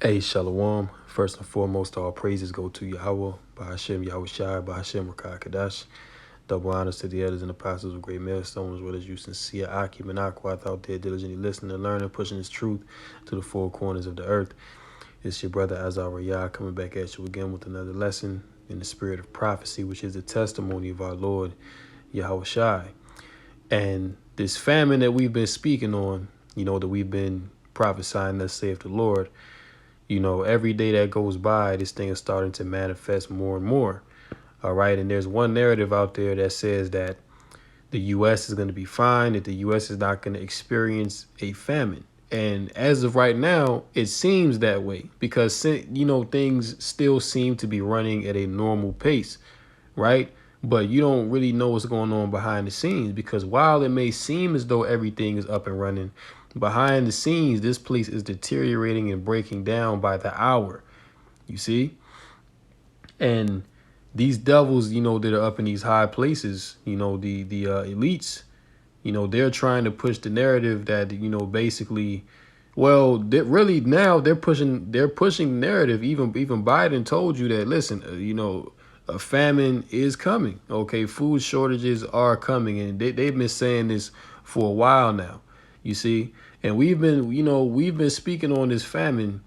Hey, Shalom. First and foremost, all praises go to Yahweh, Bahashem Yahushai, Bahashem Rakah Kadash. Double honors to the elders and apostles of great millstones, as well as you sincere Akim and Aquath out there diligently listening and learning, pushing his truth to the four corners of the earth. It's your brother Azar Rayah coming back at you again with another lesson in the spirit of prophecy, which is the testimony of our Lord Yahushai. And this famine that we've been speaking on, that we've been prophesying, thus saith the Lord, every day that goes by, this thing is starting to manifest more and more. All right. And there's one narrative out there that says that the U.S. is going to be fine, that the U.S. is not going to experience a famine. And as of right now, it seems that way because, things still seem to be running at a normal pace. Right. But you don't really know what's going on behind the scenes, because while it may seem as though everything is up and running, behind the scenes, this place is deteriorating and breaking down by the hour, you see? And these devils, that are up in these high places, the elites, they're trying to push the narrative that, basically, well, they're pushing the narrative. Even Biden told you that, listen, a famine is coming. Okay, food shortages are coming, and they've been saying this for a while now. You see, and we've been speaking on this famine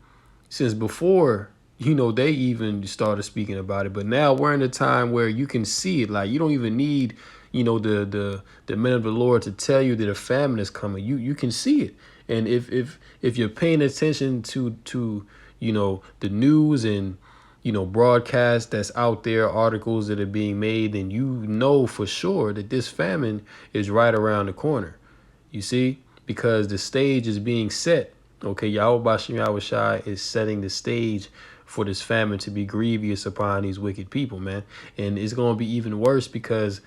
since before, they even started speaking about it. But now we're in a time where you can see it. Like, you don't even need, the men of the Lord to tell you that a famine is coming. You can see it. And if you're paying attention to the news and broadcasts that's out there, articles that are being made, then you know for sure that this famine is right around the corner. You see, because the stage is being set. Okay, Yahweh Bashem Yahushai is setting the stage for this famine to be grievous upon these wicked people, man. And it's going to be even worse because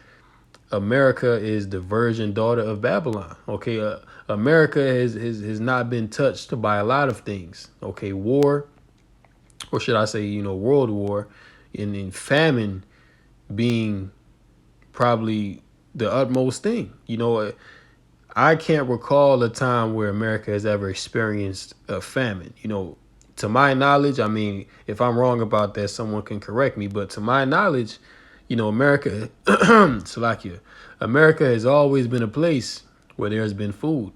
America is the virgin daughter of Babylon. Okay, America has not been touched by a lot of things. Okay, war, or should I say, world war, and in famine being probably the utmost thing. I can't recall a time where America has ever experienced a famine. To my knowledge, I mean, if I'm wrong about that, someone can correct me. But to my knowledge, America, Salakia, America has always been a place where there's been food.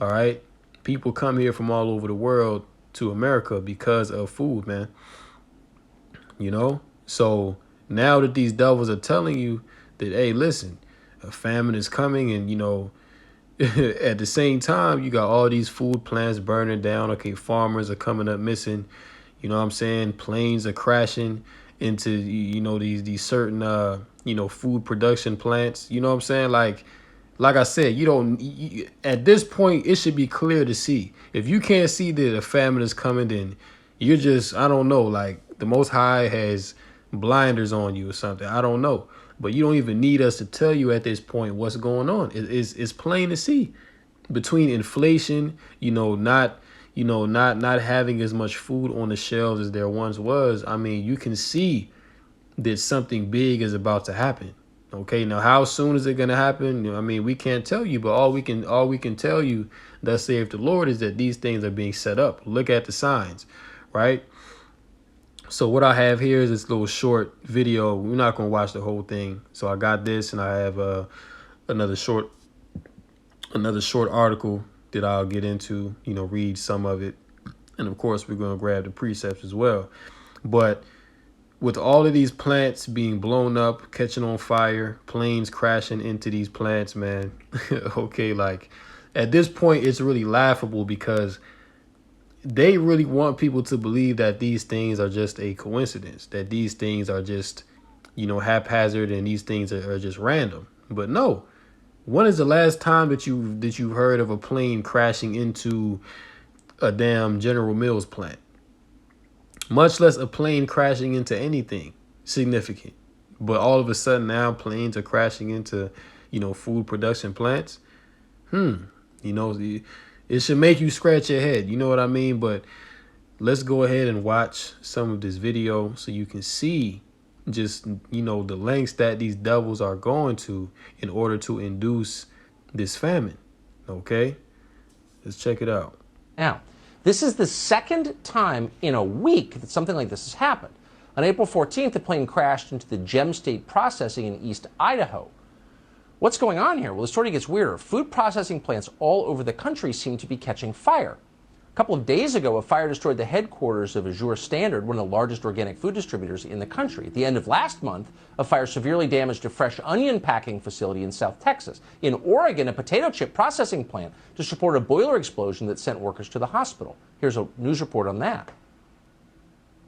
All right. People come here from all over the world to America because of food, man. So now that these devils are telling you that, hey, listen, a famine is coming, and, at the same time, you got all these food plants burning down. Okay, farmers are coming up missing. You know what I'm saying? Planes are crashing into, these certain, food production plants. You know what I'm saying? Like I said, at this point, it should be clear to see. If you can't see that a famine is coming, then you're just, I don't know, like the Most High has blinders on you or something. I don't know. But you don't even need us to tell you at this point what's going on. It's plain to see. Between inflation, not having as much food on the shelves as there once was. I mean, you can see that something big is about to happen. Okay, now how soon is it going to happen? I mean, we can't tell you, but all we can tell you, thus saith the Lord, is that these things are being set up. Look at the signs, right? So what I have here is this little short video. We're not going to watch the whole thing. So I got this, and I have another short article that I'll get into, read some of it. And of course, we're going to grab the precepts as well. But with all of these plants being blown up, catching on fire, planes crashing into these plants, man. Okay, like at this point, it's really laughable because they really want people to believe that these things are just a coincidence, that these things are just, haphazard, and these things are just random. But no, when is the last time that you've heard of a plane crashing into a damn General Mills plant? Much less a plane crashing into anything significant. But all of a sudden now planes are crashing into, food production plants. It should make you scratch your head. You know what I mean? But let's go ahead and watch some of this video so you can see just, the lengths that these devils are going to in order to induce this famine. Okay, let's check it out. Now, This is the second time in a week that something like this has happened. On April 14th, the plane crashed into the Gem State Processing in East Idaho. What's going on here? Well, the story gets weirder. Food processing plants all over the country seem to be catching fire. A couple of days ago, a fire destroyed the headquarters of Azure Standard, one of the largest organic food distributors in the country. At the end of last month, a fire severely damaged a fresh onion packing facility in South Texas. In Oregon, a potato chip processing plant just reported a boiler explosion that sent workers to the hospital. Here's a news report on that.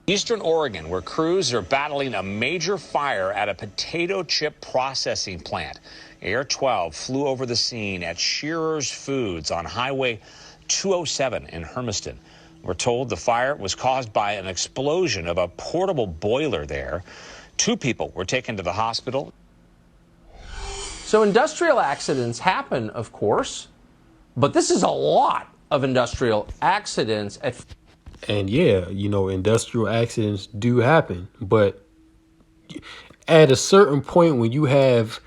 Eastern Oregon, where crews are battling a major fire at a potato chip processing plant. Air 12 flew over the scene at Shearer's Foods on Highway 207 in Hermiston. We're told the fire was caused by an explosion of a portable boiler there. 2 people were taken to the hospital. So industrial accidents happen, of course, but this is a lot of industrial accidents. And yeah, industrial accidents do happen, but at a certain point when you have,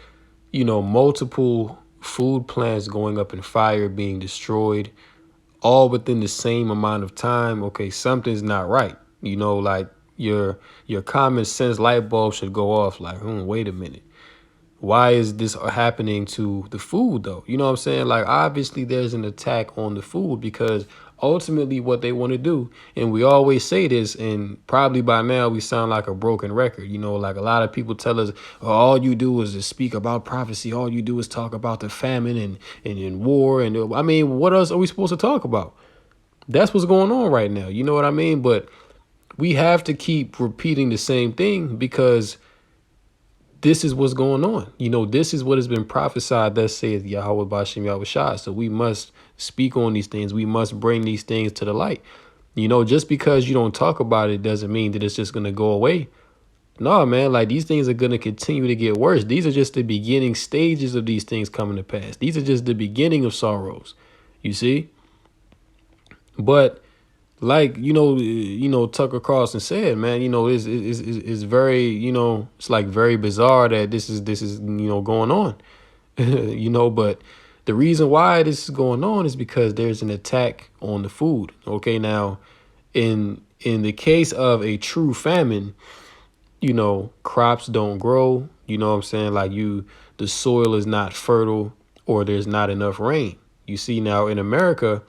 multiple food plants going up in fire, being destroyed, all within the same amount of time, okay, something's not right. Like your common sense light bulb should go off like, wait a minute. Why is this happening to the food though? You know what I'm saying? Like, obviously there's an attack on the food because ultimately what they want to do, and we always say this, and probably by now we sound like a broken record. Like a lot of people tell us, oh, all you do is just speak about prophecy. All you do is talk about the famine and war. And I mean, what else are we supposed to talk about? That's what's going on right now. You know what I mean? But we have to keep repeating the same thing because this is what's going on. This is what has been prophesied. That says Yahweh Bashem Yahweh Shai. So we must speak on these things. We must bring these things to the light. Just because you don't talk about it doesn't mean that it's just going to go away. No, man, like these things are going to continue to get worse. These are just the beginning stages of these things coming to pass. These are just the beginning of sorrows, you see? But like, Tucker Carlson said, man, it's very, it's like very bizarre that this is, going on, but the reason why this is going on is because there's an attack on the food. Okay. Now in the case of a true famine, crops don't grow, you know what I'm saying? Like the soil is not fertile or there's not enough rain. You see now in America,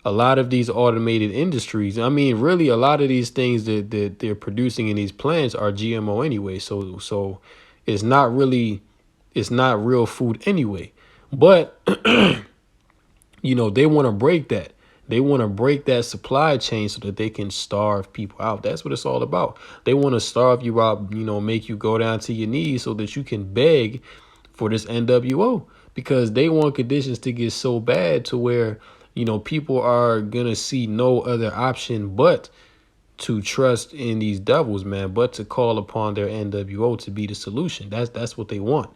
a lot of these automated industries, I mean, really, a lot of these things that they're producing in these plants are GMO anyway. So it's not real food anyway. But, they want to break that. They want to break that supply chain so that they can starve people out. That's what it's all about. They want to starve you out, make you go down to your knees so that you can beg for this NWO because they want conditions to get so bad to where people are going to see no other option but to trust in these devils, man, but to call upon their NWO to be the solution. That's what they want.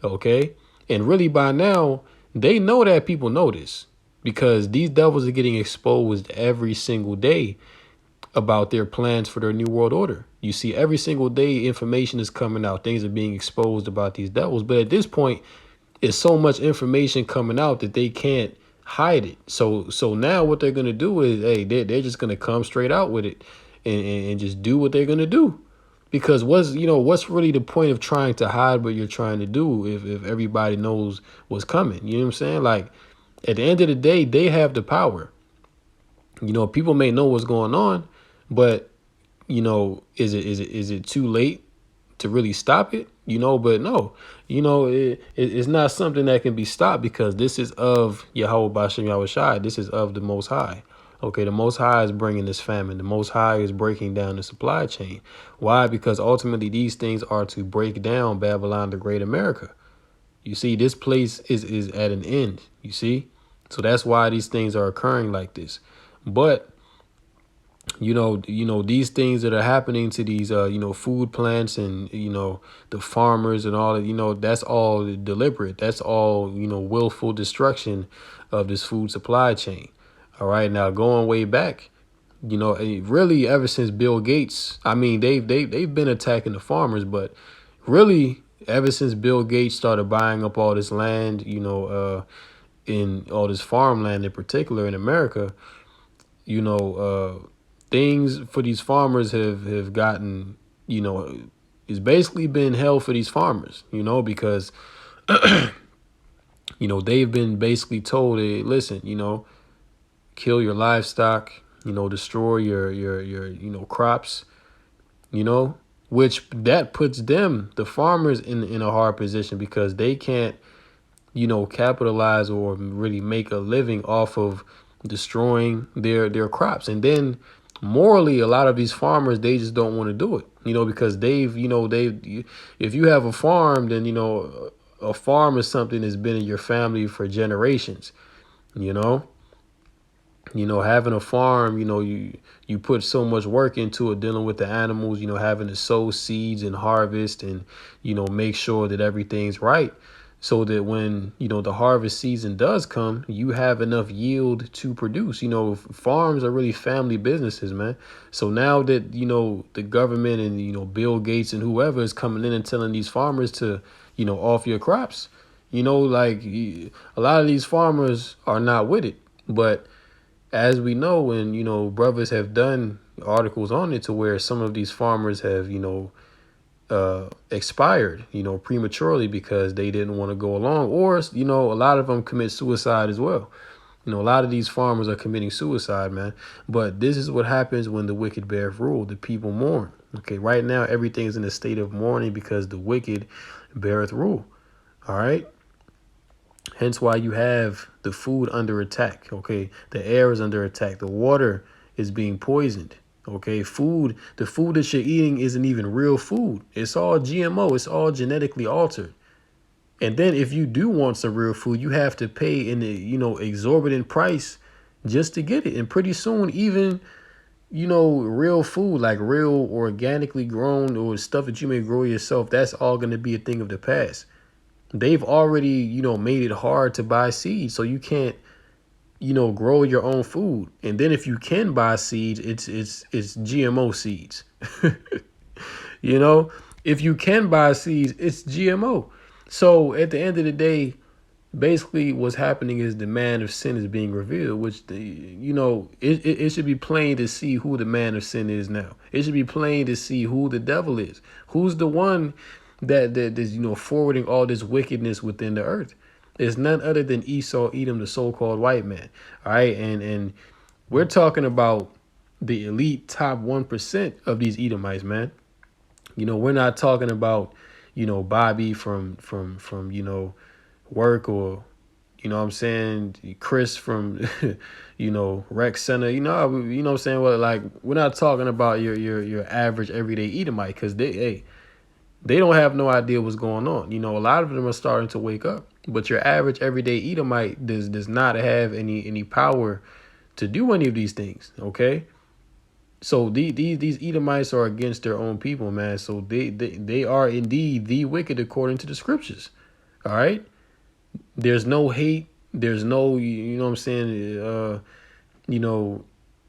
OK, and really by now, they know that people know this because these devils are getting exposed every single day about their plans for their new world order. You see, every single day information is coming out. Things are being exposed about these devils. But at this point, it's so much information coming out that they can't hide it. So now what they're going to do is, hey, they're just going to come straight out with it and just do what they're going to do. Because what's really the point of trying to hide what you're trying to do if everybody knows what's coming? You know what I'm saying? Like at the end of the day, they have the power. People may know what's going on, but is it too late to really stop it? But no, it's not something that can be stopped because this is of Yahweh Bashem Yahweh Shai. This is of the Most High. Okay, the Most High is bringing this famine. The Most High is breaking down the supply chain. Why? Because ultimately these things are to break down Babylon the Great America. You see, this place is at an end, you see? So that's why these things are occurring like this. But these things that are happening to these, food plants and, the farmers and all that, that's all deliberate. That's all, willful destruction of this food supply chain. All right. Now, going way back, really ever since Bill Gates, I mean, they've been attacking the farmers, but really ever since Bill Gates started buying up all this land, in all this farmland in particular in America, you know, things for these farmers have gotten, you know, it's basically been hell for these farmers, you know, because, you know, they've been basically told, hey, listen, you know, kill your livestock, you know, destroy your you know, crops, you know, which that puts them, the farmers, in a hard position because they can't, you know, capitalize or really make a living off of destroying their crops. And then morally, a lot of these farmers, they just don't want to do it, you know, because if you have a farm, then, you know, a farm is something that's been in your family for generations, you know. You know, having a farm, you know, you put so much work into it, dealing with the animals, you know, having to sow seeds and harvest and, you know, make sure that everything's right so that when, you know, the harvest season does come, you have enough yield to produce. You know, farms are really family businesses, man. So now that, you know, the government and, you know, Bill Gates and whoever is coming in and telling these farmers to, you know, off your crops, you know, like a lot of these farmers are not with it. But as we know, and, you know, brothers have done articles on it to where some of these farmers have, you know, expired, you know, prematurely because they didn't want to go along, or, you know, a lot of them commit suicide as well. You know, a lot of these farmers are committing suicide, man. But this is what happens when the wicked bear rule. The people mourn. Okay, right now everything is in a state of mourning because the wicked beareth rule. All right. Hence why you have the food under attack. Okay, the air is under attack. The water is being poisoned. Okay, the food that you're eating isn't even real food. It's all GMO. It's all genetically altered. And then if you do want some real food, you have to pay an, you know, exorbitant price just to get it. And pretty soon, even, you know, real food, like real organically grown or stuff that you may grow yourself, that's all going to be a thing of the past. They've already, you know, made it hard to buy seeds, so you can't, you know, grow your own food. And then if you can buy seeds, it's GMO seeds. You know, if you can buy seeds, it's GMO. So at the end of the day, basically what's happening is the man of sin is being revealed, which, you know, it should be plain to see who the man of sin is now. It should be plain to see who the devil is. Who's the one that is, you know, forwarding all this wickedness within the earth. It's none other than Esau, Edom, the so-called white man. All right. And we're talking about the elite top 1% of these Edomites, man. You know, we're not talking about, you know, Bobby from, you know, work, or, you know what I'm saying, Chris from, you know, Rec Center, you know what I'm saying? Well, like, we're not talking about your average everyday Edomite, because they don't have no idea what's going on. You know, a lot of them are starting to wake up, but your average everyday Edomite does not have any power to do any of these things. Okay. So these Edomites are against their own people, man. So they are indeed the wicked according to the scriptures. All right. There's no hate. There's no, you know what I'm saying? You know,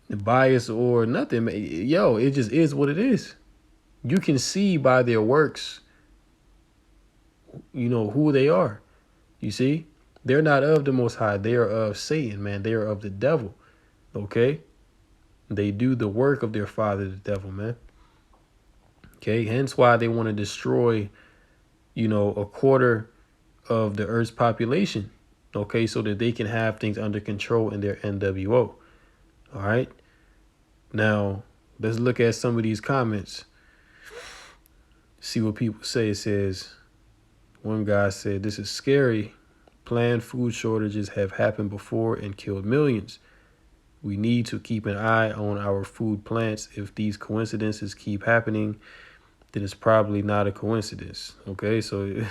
bias or nothing. Yo, it just is what it is. You can see by their works, you know, who they are. You see, they're not of the Most High. They are of Satan, man. They are of the devil. Okay. They do the work of their father, the devil, man. Okay. Hence why they want to destroy, you know, a quarter of the earth's population. Okay. So that they can have things under control in their NWO. All right. Now, let's look at some of these comments. See what people say. It says, one guy said, "This is scary. Planned food shortages have happened before and killed millions. We need to keep an eye on our food plants. If these coincidences keep happening, then it's probably not a coincidence." Okay, so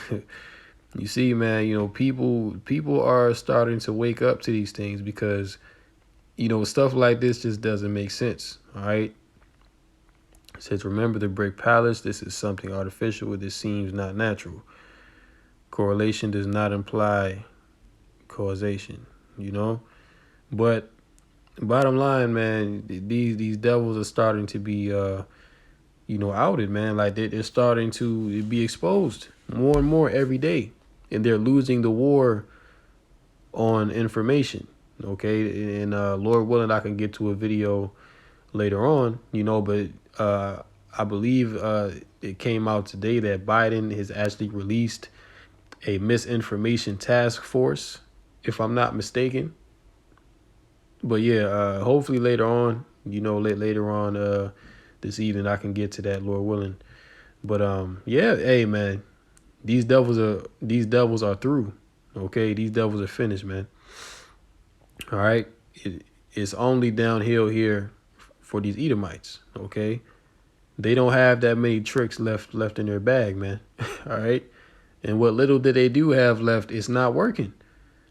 you see, man, you know, people are starting to wake up to these things because, you know, stuff like this just doesn't make sense. All right. It says, "Remember the brick palace. This is something artificial. This seems not natural. Correlation does not imply causation," you know. But bottom line, man, these devils are starting to be, you know, outed, man. Like they're starting to be exposed more and more every day, and they're losing the war on information. Okay, and Lord willing, I can get to a video later on, but I believe it came out today that Biden has actually released a misinformation task force, if I'm not mistaken. But yeah, hopefully later on, later on this evening, I can get to that, Lord willing. But yeah, hey man, these devils are through. Okay, these devils are finished, man. All right, it's only downhill here for these Edomites. Okay, they don't have that many tricks left in their bag, man. All right, and what little that they do have left, it's not working.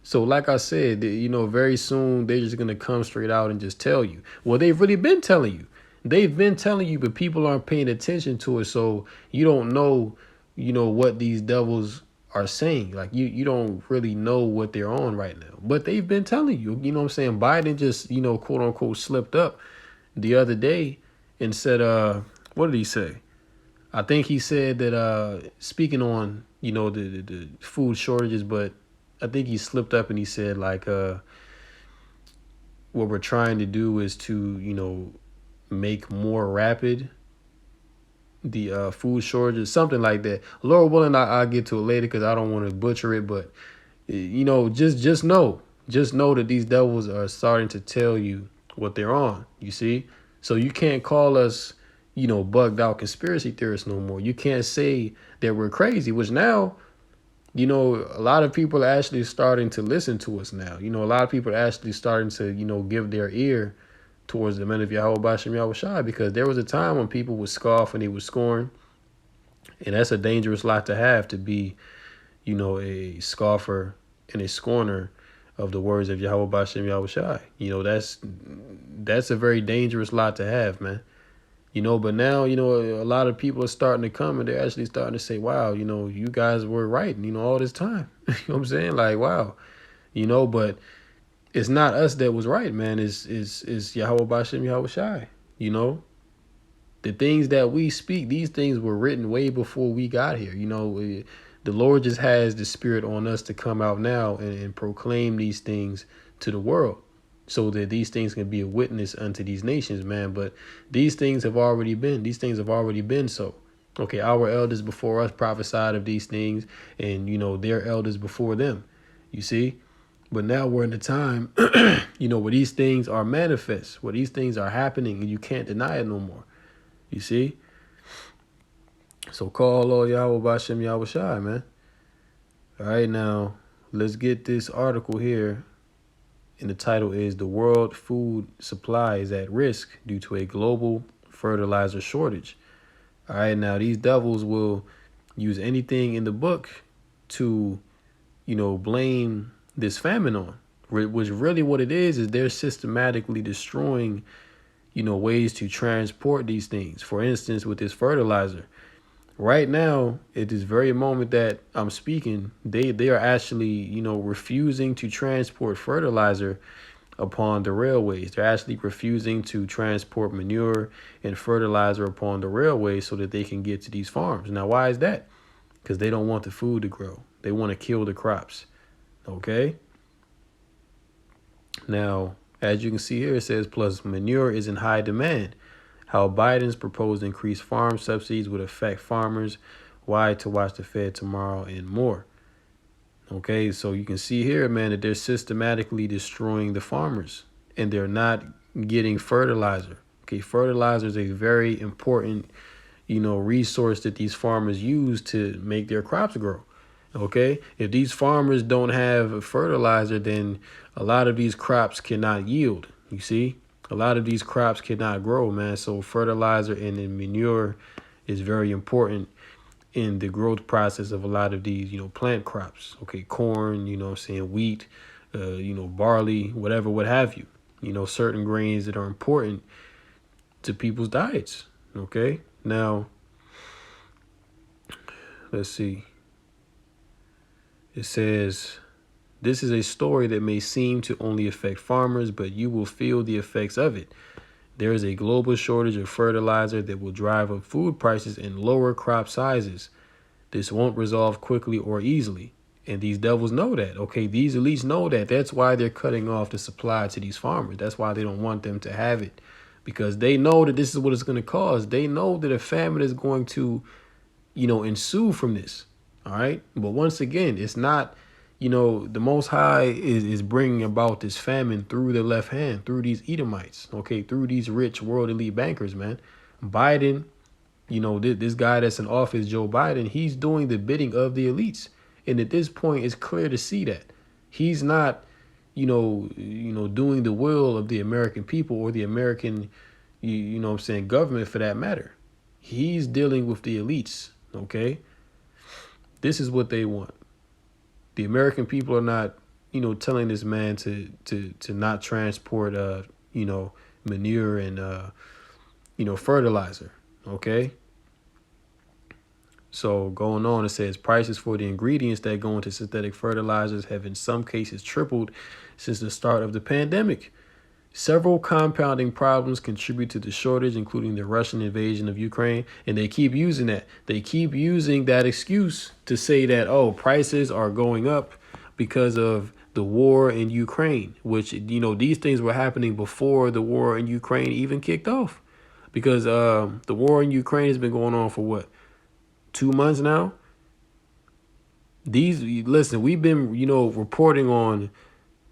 So, like I said, very soon they're just gonna come straight out and just tell you. Well, they've really been telling you. They've been telling you, but people aren't paying attention to it. So you don't know, what these devils are saying. Like you don't really know what they're on right now. But they've been telling you. You know what I'm saying? Biden just, quote unquote, slipped up the other day and said, what did he say? I think he said that speaking on, the food shortages, but I think he slipped up and he said like what we're trying to do is to, make more rapid the food shortages, something like that. Lord willing, I'll get to it later because I don't want to butcher it, but just know that these devils are starting to tell you what they're on. You see, so you can't call us, bugged out conspiracy theorists no more. You can't say that we're crazy, which now, a lot of people are actually starting to listen to us now. A lot of people are actually starting to, give their ear towards the men of Yahweh Bashem Yahushai, because there was a time when people would scoff and they would scorn. And that's a dangerous lot to have, to be, a scoffer and a scorner of the words of Yahweh Bashem Yahushai. That's a very dangerous lot to have, man. But now, a lot of people are starting to come and they're actually starting to say, wow, you guys were right, all this time. You know what I'm saying? Like, wow, but it's not us that was right, man. It's Yahweh Bashem Yahushai. The things that we speak, these things were written way before we got here. The Lord just has the spirit on us to come out now and proclaim these things to the world, so that these things can be a witness unto these nations, man. But these things have already been. These things have already been so. Okay, our elders before us prophesied of these things, and, their elders before them. You see? But now we're in the time, where these things are manifest, where these things are happening, and you can't deny it no more. You see? So call Lord Yahweh Bashem Yahushai, man. All right, now let's get this article here. And the title is "The World Food Supply is at Risk Due to a Global Fertilizer Shortage." All right, now these devils will use anything in the book to, blame this famine on, which really what it is they're systematically destroying, ways to transport these things. For instance, with this fertilizer, right now, at this very moment that I'm speaking, they are actually, refusing to transport fertilizer upon the railways. They're actually refusing to transport manure and fertilizer upon the railways so that they can get to these farms. Now, why is that? Because they don't want the food to grow. They want to kill the crops. Okay. Now, as you can see here, it says, plus manure is in high demand. How Biden's proposed increased farm subsidies would affect farmers. Why to watch the Fed tomorrow, and more. Okay, so you can see here, man, that they're systematically destroying the farmers and they're not getting fertilizer. Okay, fertilizer is a very important, resource that these farmers use to make their crops grow. Okay, if these farmers don't have fertilizer, then a lot of these crops cannot yield. You see, a lot of these crops cannot grow, man. So fertilizer and then manure is very important in the growth process of a lot of these, plant crops. Okay, corn, wheat, barley, whatever, what have you. Certain grains that are important to people's diets. Okay, now let's see. It says, this is a story that may seem to only affect farmers, but you will feel the effects of it. There is a global shortage of fertilizer that will drive up food prices and lower crop sizes. This won't resolve quickly or easily. And these devils know that. Okay, these elites know that. That's why they're cutting off the supply to these farmers. That's why they don't want them to have it, because they know that this is what it's going to cause. They know that a famine is going to, ensue from this. All right. But once again, it's not, the Most High is bringing about this famine through the left hand, through these Edomites. Okay. Through these rich world elite bankers, man. Biden, this guy that's in office, Joe Biden, he's doing the bidding of the elites. And at this point, it's clear to see that he's not, doing the will of the American people or the American, government for that matter. He's dealing with the elites. Okay. This is what they want. The American people are not, telling this man to not transport, manure and, fertilizer. Okay. So going on, it says prices for the ingredients that go into synthetic fertilizers have in some cases tripled since the start of the pandemic. Several compounding problems contribute to the shortage, including the Russian invasion of Ukraine. And they keep using that. They keep using that excuse to say that, prices are going up because of the war in Ukraine, which, these things were happening before the war in Ukraine even kicked off. Because the war in Ukraine has been going on for what? 2 months now. We've been, reporting on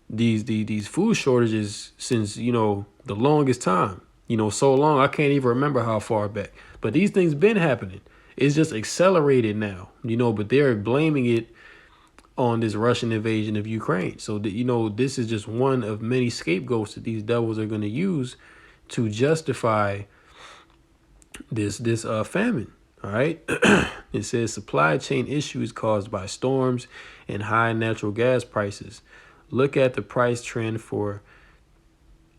these food shortages since, the longest time, so long, I can't even remember how far back, but these things been happening. It's just accelerated now, but they're blaming it on this Russian invasion of Ukraine. So that, this is just one of many scapegoats that these devils are going to use to justify this famine. All right. It says supply chain issues caused by storms and high natural gas prices. Look at the price trend for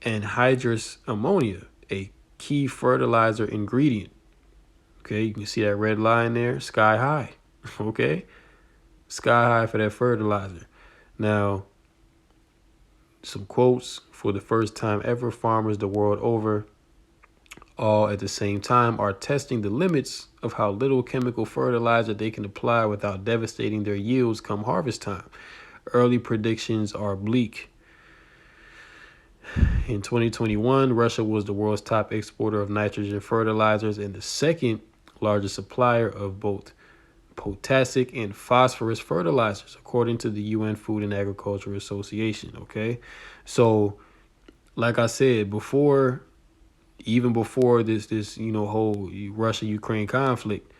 anhydrous ammonia, a key fertilizer ingredient. Okay, you can see that red line there, sky high. Okay, sky high for that fertilizer. Now, some quotes: for the first time ever, farmers the world over, all at the same time, are testing the limits of how little chemical fertilizer they can apply without devastating their yields come harvest time. Early predictions are bleak. In 2021, Russia was the world's top exporter of nitrogen fertilizers and the second largest supplier of both potassic and phosphorus fertilizers, according to the UN Food and Agriculture Association. Okay, so like I said before, even before this whole Russia-Ukraine conflict,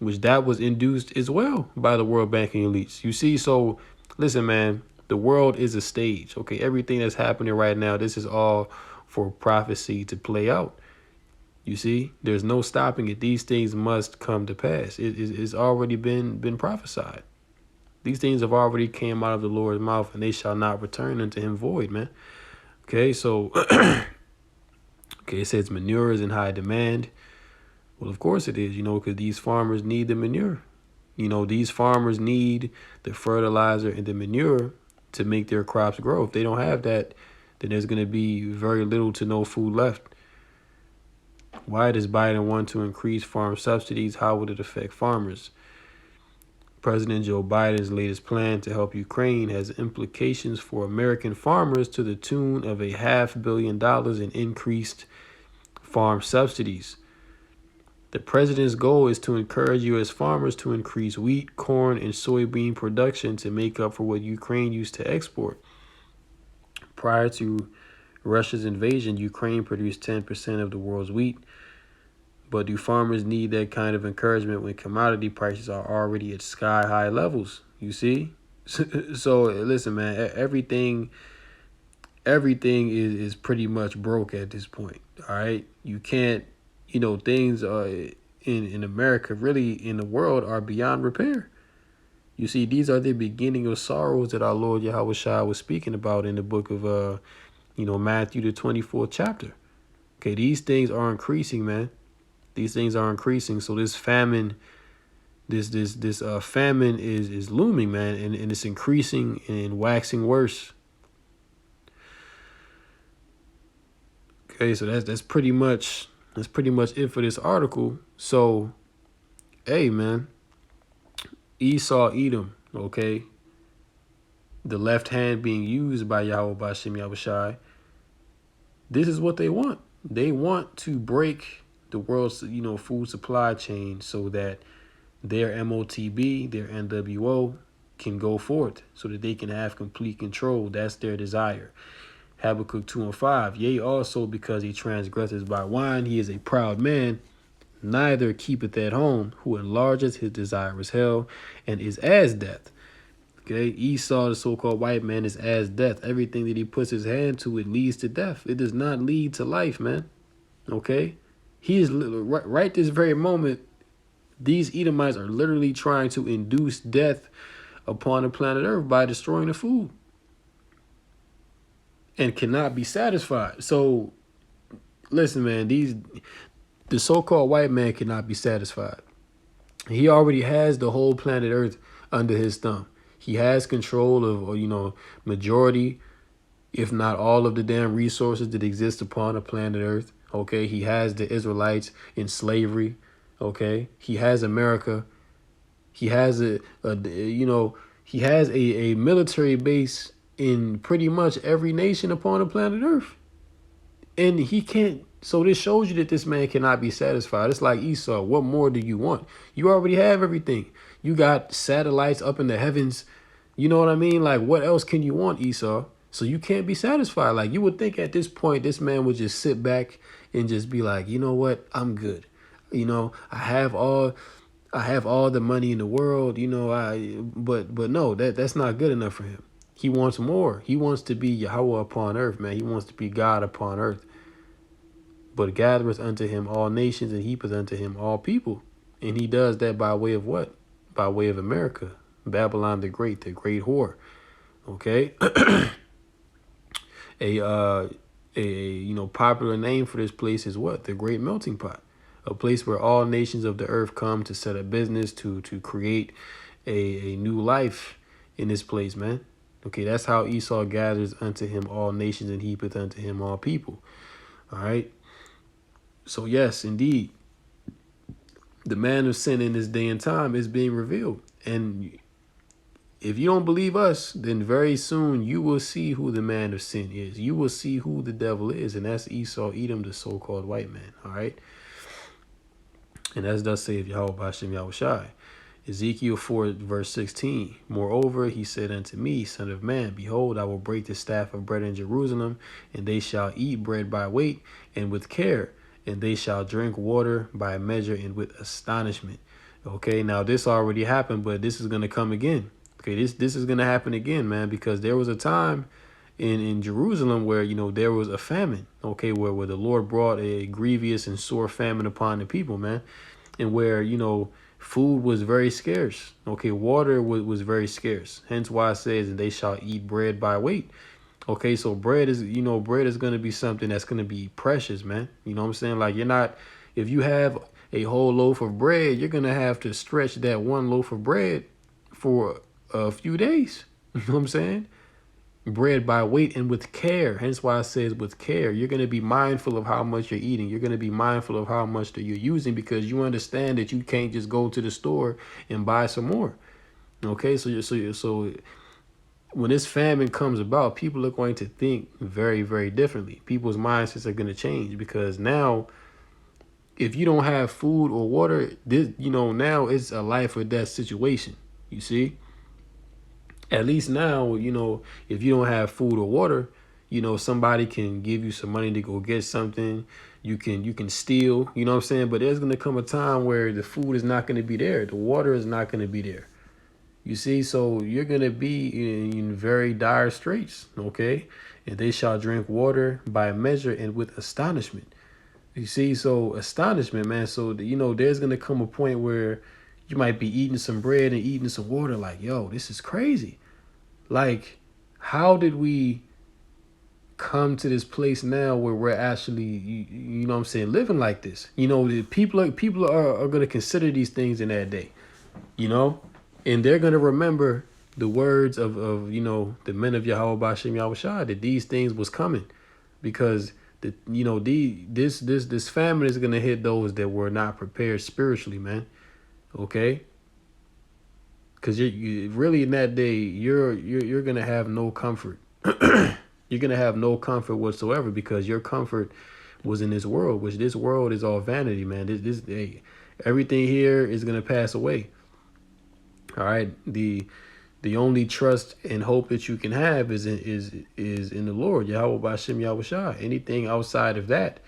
which that was induced as well by the world banking elites. You see, so listen, man, the world is a stage. Okay, everything that's happening right now, this is all for prophecy to play out. You see, there's no stopping it. These things must come to pass. It's already been prophesied. These things have already came out of the Lord's mouth, and they shall not return unto him void, man. Okay, so it says manure is in high demand. Well, of course it is, because these farmers need the manure. These farmers need the fertilizer and the manure to make their crops grow. If they don't have that, then there's going to be very little to no food left. Why does Biden want to increase farm subsidies? How would it affect farmers? President Joe Biden's latest plan to help Ukraine has implications for American farmers to the tune of $500 million in increased farm subsidies. The president's goal is to encourage U.S. farmers to increase wheat, corn, and soybean production to make up for what Ukraine used to export. Prior to Russia's invasion, Ukraine produced 10% of the world's wheat. But do farmers need that kind of encouragement when commodity prices are already at sky-high levels? You see? So listen, man, everything is pretty much broke at this point, all right? You can't, things in America, really in the world, are beyond repair. You see, these are the beginning of sorrows that our Lord Yahweh Shai was speaking about in the book of, Matthew, the 24th chapter. Okay, these things are increasing, man. These things are increasing. So this famine, this famine is looming, man, and it's increasing and waxing worse. Okay, so that's pretty much it for this article. So, hey, man, Esau, Edom, okay, the left hand being used by Yahweh Bashem Yahushai, this is what they want. They want to break the world's, food supply chain so that their MOTB, their NWO can go forth so that they can have complete control. That's their desire. Habakkuk 2:5. Yea, also because he transgresses by wine, he is a proud man, neither keepeth at home, who enlarges his desire is hell, and is as death. Okay, Esau, the so-called white man, is as death. Everything that he puts his hand to, it leads to death. It does not lead to life, man. Okay, he is right this very moment. These Edomites are literally trying to induce death upon the planet Earth by destroying the food, and cannot be satisfied. So, listen, man, the so-called white man cannot be satisfied. He already has the whole planet Earth under his thumb. He has control of, majority, if not all of the damn resources that exist upon the planet Earth. Okay, he has the Israelites in slavery. Okay, he has America. He has he has a military base in pretty much every nation upon the planet Earth, and he can't. So this shows you that this man cannot be satisfied. It's like Esau. What more do you want? You already have everything. You got satellites up in the heavens. You know what I mean? Like, what else can you want, Esau? So you can't be satisfied. Like, you would think at this point, this man would just sit back and just be like, you know what? I'm good. I have all the money in the world. But no, that's not good enough for him. He wants more. He wants to be Yahweh upon earth, man. He wants to be God upon earth. But gathereth unto him all nations, and heapeth unto him all people. And he does that by way of what? By way of America. Babylon the great whore. Okay? A popular name for this place is what? The Great Melting Pot. A place where all nations of the earth come to set up business, to create a new life in this place, man. Okay, that's how Esau gathers unto him all nations, and heapeth unto him all people. All right? So yes, indeed, the man of sin in this day and time is being revealed. And if you don't believe us, then very soon you will see who the man of sin is. You will see who the devil is, and that's Esau, Edom, the so-called white man. All right? And as thus saith Yahweh Bashem Yahushai. Ezekiel 4 verse 16. Moreover, he said unto me, Son of man, behold, I will break the staff of bread in Jerusalem, and they shall eat bread by weight and with care, and they shall drink water by measure and with astonishment. Okay, now this already happened, but this is going to come again. Okay, this is going to happen again, man, because there was a time in Jerusalem where, there was a famine, okay, where the Lord brought a grievous and sore famine upon the people, man, and where, food was very scarce. Okay, water was very scarce. Hence why it says, and they shall eat bread by weight. Okay, so bread is going to be something that's going to be precious, man. You know what I'm saying? Like, if you have a whole loaf of bread, you're going to have to stretch that one loaf of bread for a few days. You know what I'm saying? Bread by weight and with care. Hence why it says with care. You're going to be mindful of how much you're eating. You're going to be mindful of how much that you're using, because you understand that you can't just go to the store and buy some more. Okay, so when this famine comes about, people are going to think very, very differently. People's mindsets are going to change, because now, if you don't have food or water, now it's a life or death situation. You see? At least now, if you don't have food or water, somebody can give you some money to go get something. You can steal, you know what I'm saying? But there's going to come a time where the food is not going to be there. The water is not going to be there. You see, so you're going to be in very dire straits, okay? And they shall drink water by measure and with astonishment. You see, so astonishment, man. So, there's going to come a point where you might be eating some bread and eating some water like, yo, this is crazy. Like, how did we come to this place now where we're actually, you know what I'm saying, living like this? The people are going to consider these things in that day, and they're going to remember the words of the men of Yahweh Bashem Yahushua, that these things was coming, because this famine is going to hit those that were not prepared spiritually, man. Okay. because you really in that day you're gonna have no comfort. You're gonna have no comfort whatsoever because your comfort was in this world, which this world is all vanity, man. This hey, everything here is gonna pass away. All right. The only trust and hope that you can have is in the Lord, Yahweh Bashem Yahweh Shai. Anything outside of that,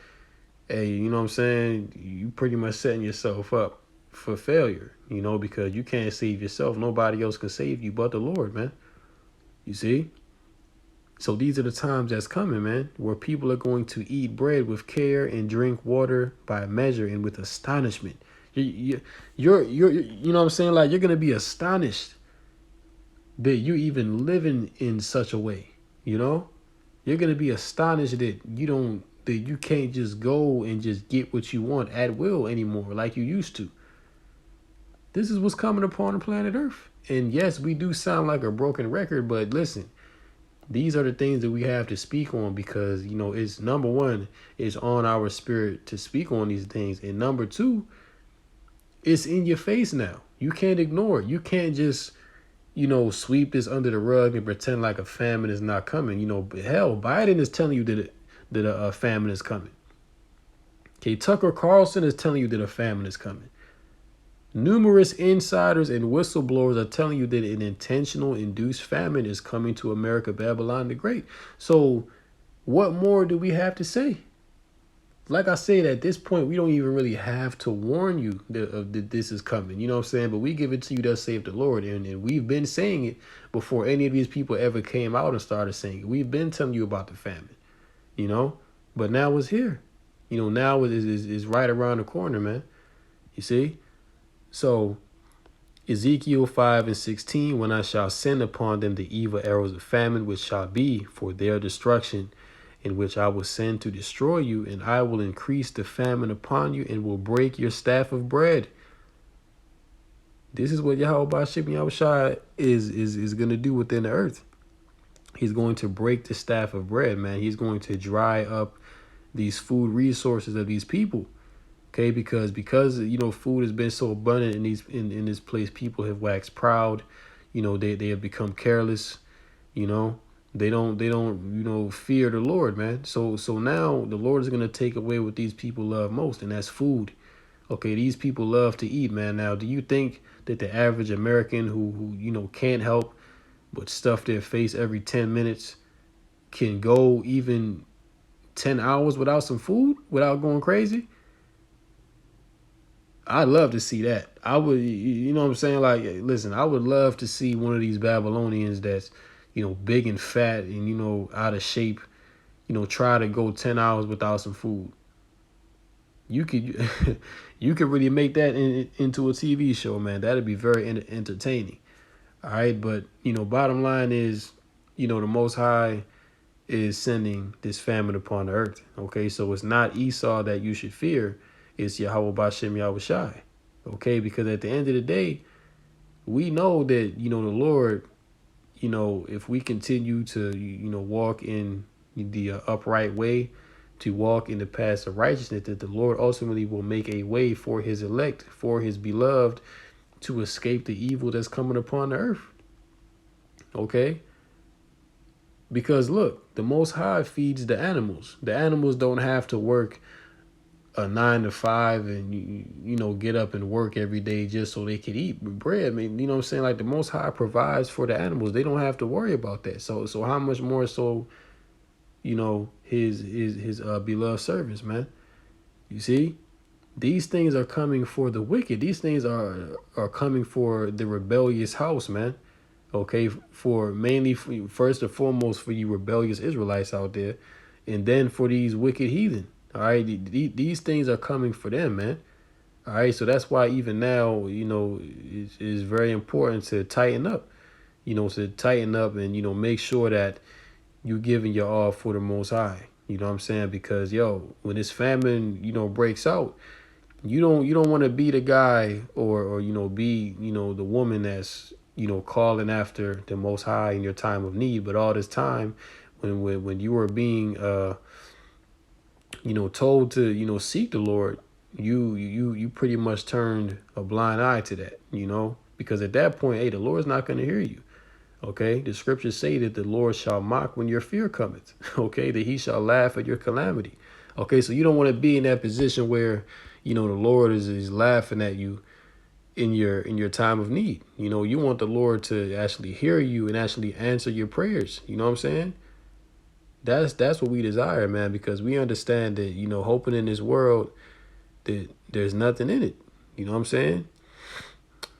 hey, you know what I'm saying? You pretty much setting yourself up for failure, because you can't save yourself. Nobody else can save you but the Lord, man. You see? So these are the times that's coming, man, where people are going to eat bread with care and drink water by measure and with astonishment. You're you know what I'm saying? Like, you're gonna be astonished that you even living in such a way. You're gonna be astonished that you can't just go and just get what you want at will anymore like you used to. This is what's coming upon the planet Earth. And yes, we do sound like a broken record, but listen, these are the things that we have to speak on because, it's number one, it's on our spirit to speak on these things. And number two, it's in your face now. You can't ignore it. You can't just, sweep this under the rug and pretend like a famine is not coming. Hell, Biden is telling you that a famine is coming. Okay, Tucker Carlson is telling you that a famine is coming. Numerous insiders and whistleblowers are telling you that an intentional induced famine is coming to America, Babylon the Great. So what more do we have to say? Like I said, at this point, we don't even really have to warn you that this is coming. You know what I'm saying? But we give it to you, thus saith the Lord. And we've been saying it before any of these people ever came out and started saying it. We've been telling you about the famine, But now it's here. Now it is right around the corner, man. You see? So Ezekiel 5:16, when I shall send upon them the evil arrows of famine, which shall be for their destruction, in which I will send to destroy you, and I will increase the famine upon you, and will break your staff of bread. This is what Yahweh Bashim Yahushua is going to do within the earth. He's going to break the staff of bread, man. He's going to dry up these food resources of these people. Okay, because food has been so abundant in this place, people have waxed proud. They have become careless. They don't fear the Lord, man. So now the Lord is gonna take away what these people love most, and that's food. Okay, these people love to eat, man. Now, do you think that the average American who can't help but stuff their face every 10 minutes can go even 10 hours without some food, without going crazy? I'd love to see that. I would, you know what I'm saying? Like, listen, I would love to see one of these Babylonians that's, big and fat and, out of shape, try to go 10 hours without some food. You could, you could really make that into a TV show, man. That'd be very entertaining. All right. But, bottom line is, the Most High is sending this famine upon the earth. Okay. So it's not Esau that you should fear. It's Yahweh Bashem Yahweh Shai. Okay, because at the end of the day, we know that, the Lord, if we continue to, walk in the upright way, to walk in the paths of righteousness, that the Lord ultimately will make a way for his elect, for his beloved, to escape the evil that's coming upon the earth. Okay? Because look, the Most High feeds the animals. The animals don't have to work a 9 to 5 and get up and work every day just so they could eat bread. I mean, you know what I'm saying? Like, the Most High provides for the animals. They don't have to worry about that. So how much more so, his beloved servants, man? You see, these things are coming for the wicked. These things are coming for the rebellious house, man. Okay, first and foremost for you rebellious Israelites out there, and then for these wicked heathen. All right, these things are coming for them, man. All right, so that's why even now, it's very important to tighten up, and, make sure that you're giving your all for the Most High. You know what I'm saying? Because, when this famine, breaks out, you don't want to be the guy or be, the woman that's, calling after the Most High in your time of need. But all this time when you were being, told to, seek the Lord, you pretty much turned a blind eye to that, because at that point, hey, the Lord's not going to hear you. Okay, the scriptures say that the Lord shall mock when your fear cometh. Okay, that he shall laugh at your calamity. Okay, so you don't want to be in that position where, the Lord is laughing at you in your time of need. You want the Lord to actually hear you and actually answer your prayers. You know what I'm saying? That's what we desire, man, because we understand that, hoping in this world that there's nothing in it. You know what I'm saying?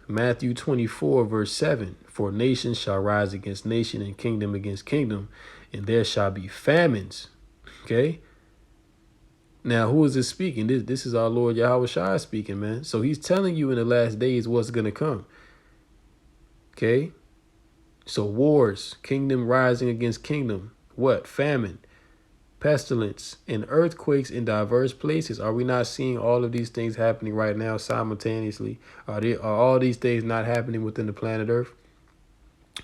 Matthew 24, verse 7, for nation shall rise against nation and kingdom against kingdom, and there shall be famines. Okay? Now, who is this speaking? This is our Lord Yahweh Shai speaking, man. So he's telling you in the last days what's going to come. Okay? So wars, kingdom rising against kingdom. What? Famine, pestilence, and earthquakes in diverse places. Are we not seeing all of these things happening right now simultaneously? Are all these things not happening within the planet Earth?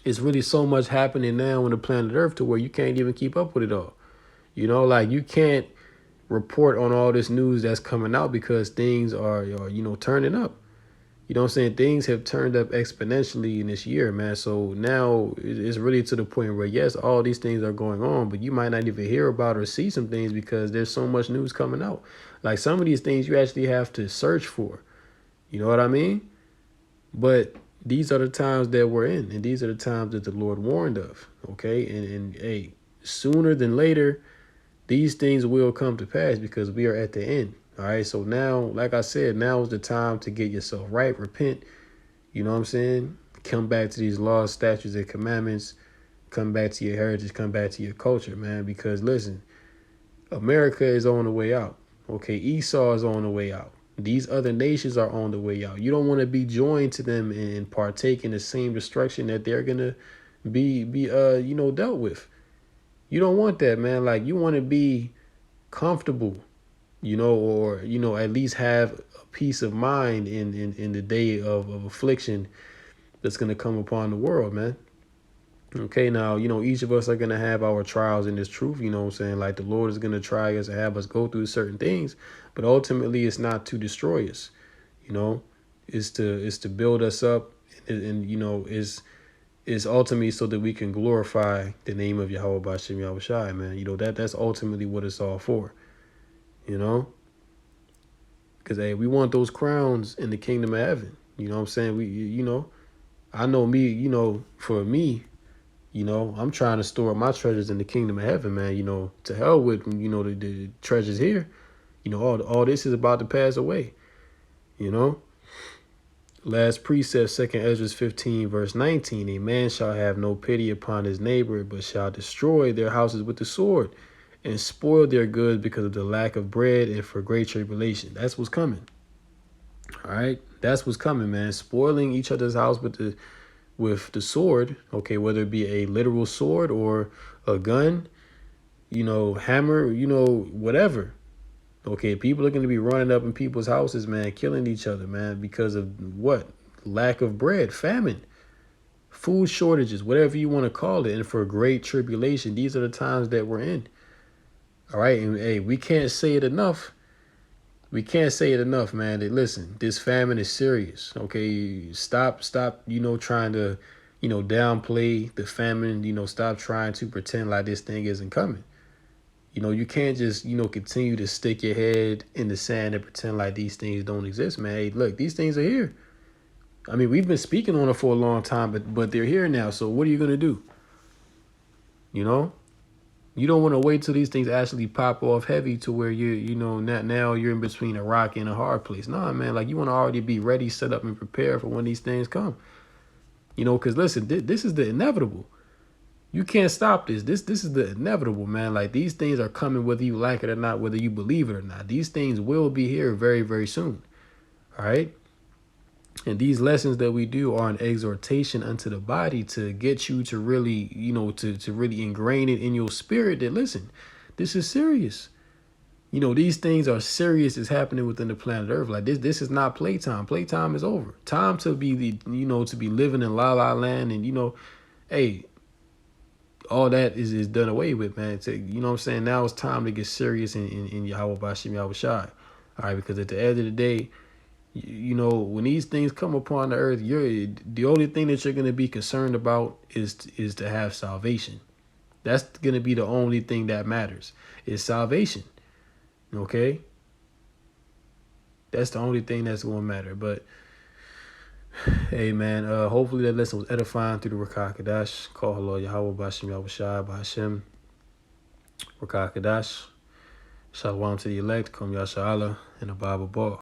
It's really so much happening now on the planet Earth to where you can't even keep up with it all. Like you can't report on all this news that's coming out because things are turning up. You know what I'm saying? Things have turned up exponentially in this year, man. So now it's really to the point where, yes, all these things are going on, but you might not even hear about or see some things because there's so much news coming out. Like some of these things you actually have to search for. You know what I mean? But these are the times that we're in, and these are the times that the Lord warned of. Okay? And hey, sooner than later, these things will come to pass because we are at the end. All right. So now, like I said, now is the time to get yourself right. Repent. You know what I'm saying? Come back to these laws, statutes, and commandments. Come back to your heritage. Come back to your culture, man. Because listen, America is on the way out. Okay. Esau is on the way out. These other nations are on the way out. You don't want to be joined to them and partake in the same destruction that they're going to be dealt with. You don't want that, man. Like you want to be comfortable, or at least have a peace of mind in the day of affliction that's going to come upon the world, man. Okay, now, each of us are going to have our trials in this truth, you know what I'm saying? Like the Lord is going to try us and have us go through certain things, but ultimately it's not to destroy us, it's to build us up and is ultimately so that we can glorify the name of Yahweh B'Shem Yahweh Shai, man. That's ultimately what it's all for. Because, hey, we want those crowns in the kingdom of heaven. You know what I'm saying? I know me, for me, I'm trying to store my treasures in the kingdom of heaven, man. To hell with, the treasures here. All this is about to pass away, Last precept, 2 Ezra 15, verse 19, a man shall have no pity upon his neighbor, but shall destroy their houses with the sword and spoil their goods because of the lack of bread and for great tribulation. That's what's coming. All right. That's what's coming, man. Spoiling each other's house with the sword. Okay. Whether it be a literal sword or a gun, hammer, whatever. Okay. People are going to be running up in people's houses, man, killing each other, man, because of what? Lack of bread, famine, food shortages, whatever you want to call it. And for great tribulation, these are the times that we're in. All right. And hey, we can't say it enough. We can't say it enough, man. That listen, this famine is serious. Okay. Stop, trying to, downplay the famine. Stop trying to pretend like this thing isn't coming. You can't just, continue to stick your head in the sand and pretend like these things don't exist, man. Hey, look, these things are here. I mean, we've been speaking on it for a long time, but they're here now. So what are you going to do? You don't want to wait till these things actually pop off heavy to where now you're in between a rock and a hard place. Nah, man, like you want to already be ready, set up and prepare for when these things come. Because listen, this is the inevitable. You can't stop this. This is the inevitable, man. Like these things are coming whether you like it or not, whether you believe it or not. These things will be here very, very soon. All right. And these lessons that we do are an exhortation unto the body to get you to really, to really ingrain it in your spirit that, listen, this is serious. These things are serious. It's happening within the planet Earth. Like this is not playtime. Playtime is over. Time to be, to be living in La La Land and, hey, all that is done away with, man. You know what I'm saying? Now it's time to get serious in Yahweh B'Shem Yahweh Shai. All right, because at the end of the day, You know, when these things come upon the earth, the only thing that you're going to be concerned about is to have salvation. That's going to be the only thing that matters, is salvation. Okay? That's the only thing that's going to matter. But, hey, man, hopefully that lesson was edifying through the Rakah Kadash. Call Allah Yahweh, Bashim Yahweh Shai, Bahashem, Rakah Kadash. Shalom to the elect, Kum Yasha Allah, and the Bible Ball.